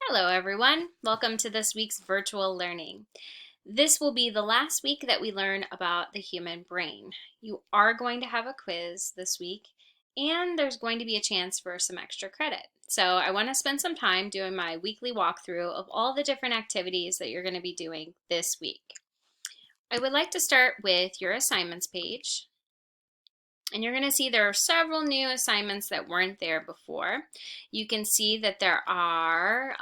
Hello everyone, welcome to this week's virtual learning. This will be the last week that we learn about the human brain. You are going to have a quiz this week and there's going to be a chance for some extra credit. So I want to spend some time doing my weekly walkthrough of all the different activities that you're going to be doing this week. I would like to start with your assignments page. And you're going to see there are several new assignments that weren't there before. You can see that there are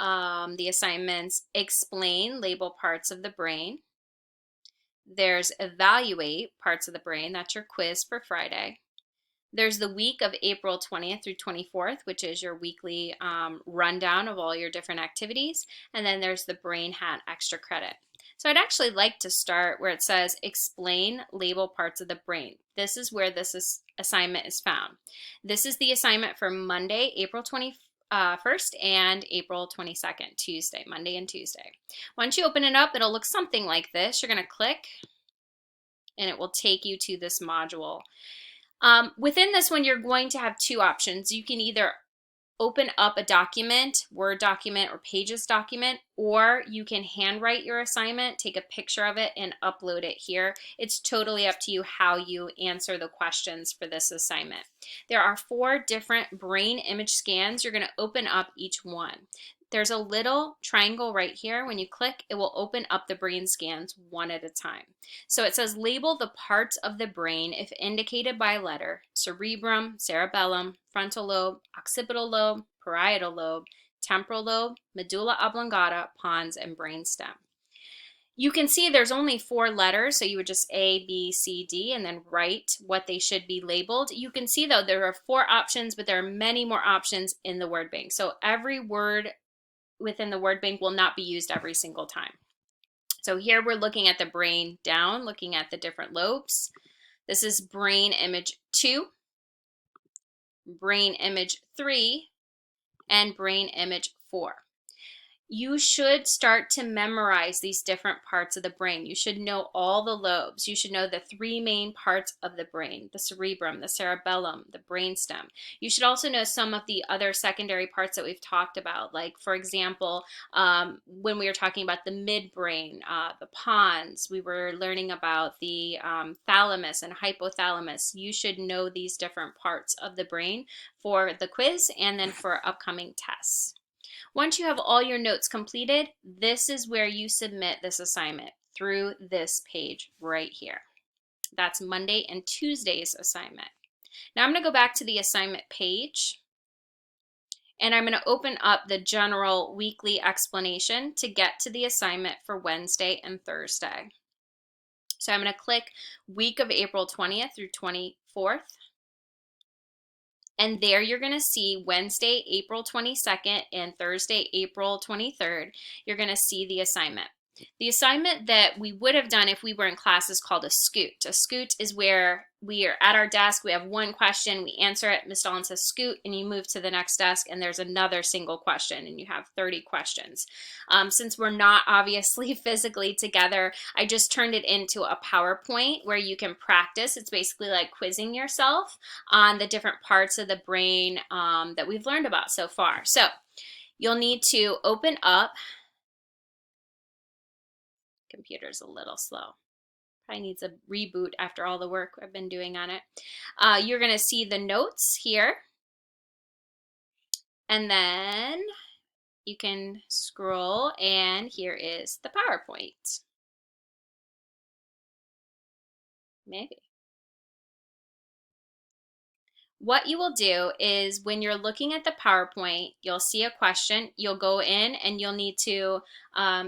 the assignments explain, label parts of the brain. There's evaluate parts of the brain. That's your quiz for Friday. There's the week of April 20th through 24th, which is your weekly rundown of all your different activities. And then there's the Brain Hat Extra Credit. So I'd actually like to start where it says explain, label parts of the brain. This is where this assignment is found. This is the assignment for Monday, April 21st and April 22nd, Tuesday, Monday and Tuesday. Once you open it up, it'll look something like this. You're going to click and it will take you to this module. Within this one, you're going to have two options. You can either open up a document, Word document or Pages document, or you can handwrite your assignment, take a picture of it, and upload it here. It's totally up to you how you answer the questions for this assignment. There are 4 different brain image scans. You're going to open up each one. There's a little triangle right here. When you click, it will open up the brain scans one at a time. So it says label the parts of the brain if indicated by letter: cerebrum, cerebellum, frontal lobe, occipital lobe, parietal lobe, temporal lobe, medulla oblongata, pons, and brainstem. You can see there's only 4 letters, so you would just A, B, C, D, and then write what they should be labeled. You can see, though, there are 4 options, but there are many more options in the word bank. So every word within the word bank will not be used every single time. So here we're looking at the brain down, looking at the different lobes. This is brain image 2, brain image 3, and brain image 4. You should start to memorize these different parts of the brain. You should know all the lobes. You should know the 3 main parts of the brain: the cerebrum, the cerebellum, the brainstem. You should also know some of the other secondary parts that we've talked about, like, for example, when we were talking about the midbrain, the pons, we were learning about the thalamus and hypothalamus. You should know these different parts of the brain for the quiz and then for upcoming tests. Once you have all your notes completed, this is where you submit this assignment through this page right here. That's Monday and Tuesday's assignment. Now I'm going to go back to the assignment page and I'm going to open up the general weekly explanation to get to the assignment for Wednesday and Thursday. So I'm going to click week of April 20th through 24th. And there you're going to see Wednesday, April 22nd and Thursday, April 23rd. You're going to see the assignment. The assignment that we would have done if we were in class is called a scoot. A scoot is where we are at our desk, we have one question, we answer it, Ms. Dolan says scoot, and you move to the next desk and there's another single question and you have 30 questions. Since we're not obviously physically together, I just turned it into a PowerPoint where you can practice. It's basically like quizzing yourself on the different parts of the brain that we've learned about so far. So you'll need to open up. Computer's a little slow. Probably needs a reboot after all the work I've been doing on it. You're going to see the notes here. And then you can scroll and here is the PowerPoint. Maybe. What you will do is when you're looking at the PowerPoint, you'll see a question, you'll go in and you'll need to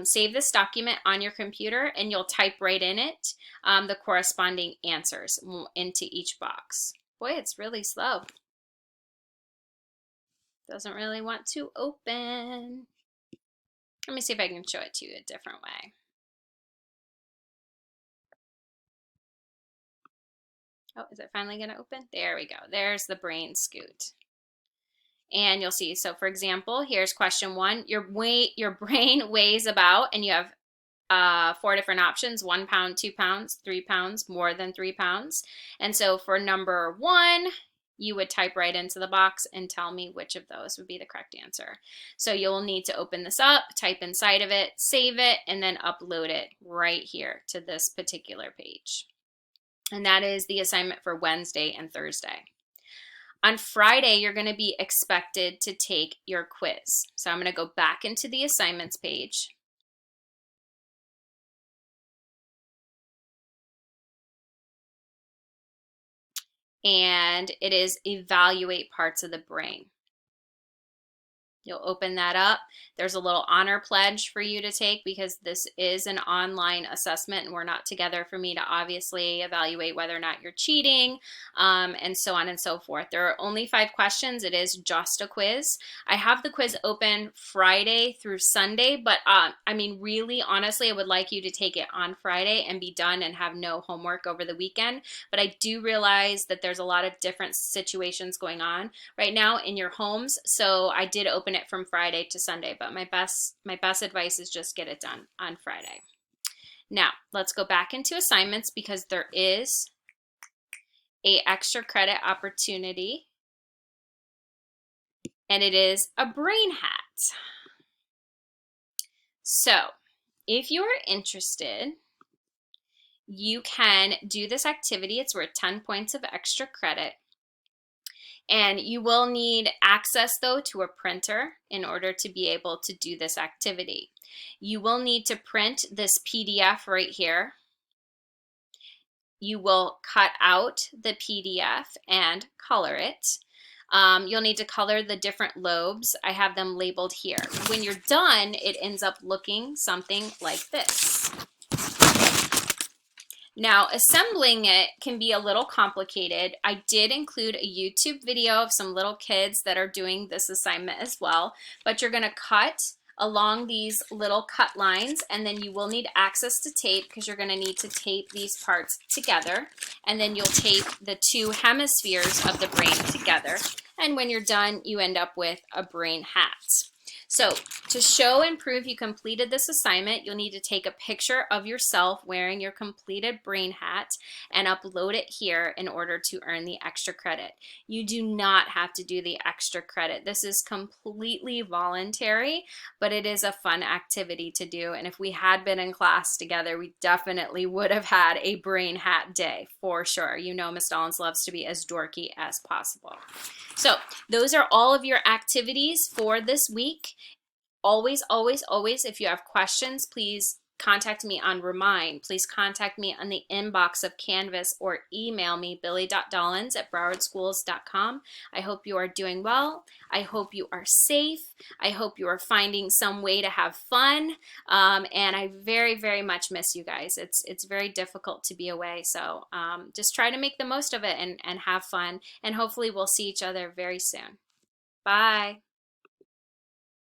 save this document on your computer and you'll type right in it the corresponding answers into each box. Boy, it's really slow. Doesn't really want to open. Let me see if I can show it to you a different way. Oh, is it finally going to open? There we go. There's the brain scoot. And you'll see, so for example, here's question 1. Your brain weighs about, and you have 4 different options: 1 pound, 2 pounds, 3 pounds, more than 3 pounds. And so for number 1, you would type right into the box and tell me which of those would be the correct answer. So you'll need to open this up, type inside of it, save it, and then upload it right here to this particular page. And that is the assignment for Wednesday and Thursday. On Friday, you're going to be expected to take your quiz. So I'm going to go back into the assignments page. And it is evaluate parts of the brain. You'll open that up. There's a little honor pledge for you to take because this is an online assessment and we're not together for me to obviously evaluate whether or not you're cheating, and so on and so forth. There are only 5 questions. It is just a quiz. I have the quiz open Friday through Sunday, but I mean, really, honestly, I would like you to take it on Friday and be done and have no homework over the weekend. But I do realize that there's a lot of different situations going on right now in your homes. So I did open it from Friday to Sunday, but my best advice is just get it done on Friday. Now, let's go back into assignments because there is a extra credit opportunity, and it is a brain hat. So, if you are interested, you can do this activity. It's worth 10 points of extra credit. And you will need access, though, to a printer in order to be able to do this activity. You will need to print this PDF right here. You will cut out the PDF and color it. You'll need to color the different lobes. I have them labeled here. When you're done, it ends up looking something like this. Now, assembling it can be a little complicated. I did include a YouTube video of some little kids that are doing this assignment as well, but you're going to cut along these little cut lines, and then you will need access to tape because you're going to need to tape these parts together, and then you'll tape the 2 hemispheres of the brain together, and when you're done, you end up with a brain hat. So to show and prove you completed this assignment, you'll need to take a picture of yourself wearing your completed brain hat and upload it here in order to earn the extra credit. You do not have to do the extra credit. This is completely voluntary, but it is a fun activity to do. And if we had been in class together, we definitely would have had a brain hat day for sure. You know, Miss Dollins loves to be as dorky as possible. So those are all of your activities for this week. Always, always, always, if you have questions, please contact me on Remind. Please contact me on the inbox of Canvas or email me, billy.dollins@browardschools.com. I hope you are doing well. I hope you are safe. I hope you are finding some way to have fun. And I very, very much miss you guys. It's very difficult to be away. So just try to make the most of it and have fun. And hopefully we'll see each other very soon. Bye.